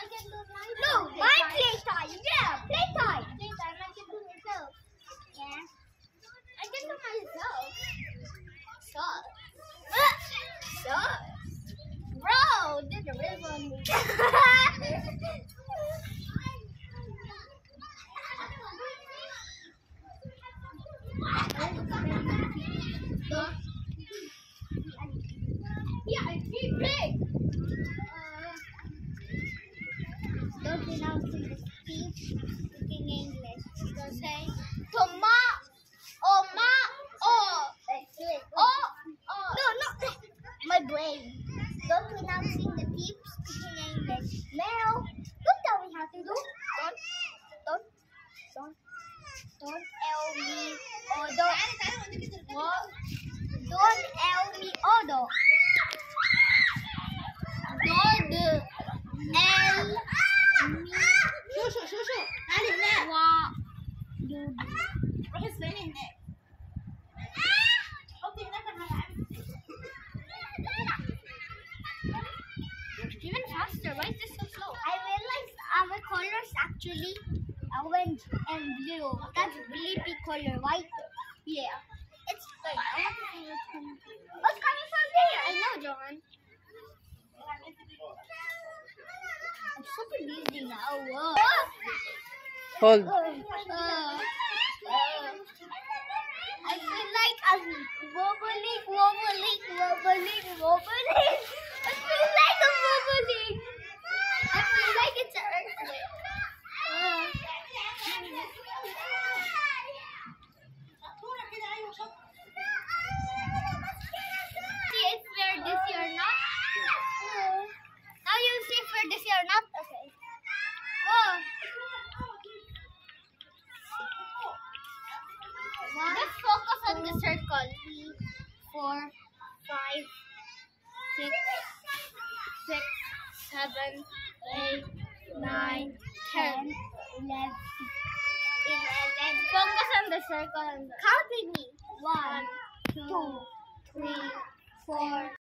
No, my playtime. Yeah, playtime. Playtime. I can do myself. Yeah. I can do myself. So. Bro, did the rip on me. Yeah, I keep big. Don't pronounce the speech speaking English. Don't say No, my brain. Don't pronouncing the peep speaking English. Mel, don't tell me how to do. Don't tell me. Oh, what? Don't tell me. Odo. Don't tell me. شو تعالي هناك روح اسباني هناك حطي هناك انا هلعبك Even faster. Why is this so slow? I realized our colors actually orange and blue. That's bleepy color, right? Yeah. It's good. What's coming from there? I know, John. I'm super busy now. Whoa. Hold. I feel like I'm wobbling. I feel like I'm wobbling. I feel like it's an earthquake. See if we're this year or not. Now you see if we're this year or not. Okay. Oh. Let's focus on the circle. 4, 5, 6, 7, 8, 9, 10, 11. Focus on the circle. Count with me. 1, 2, 3, 4.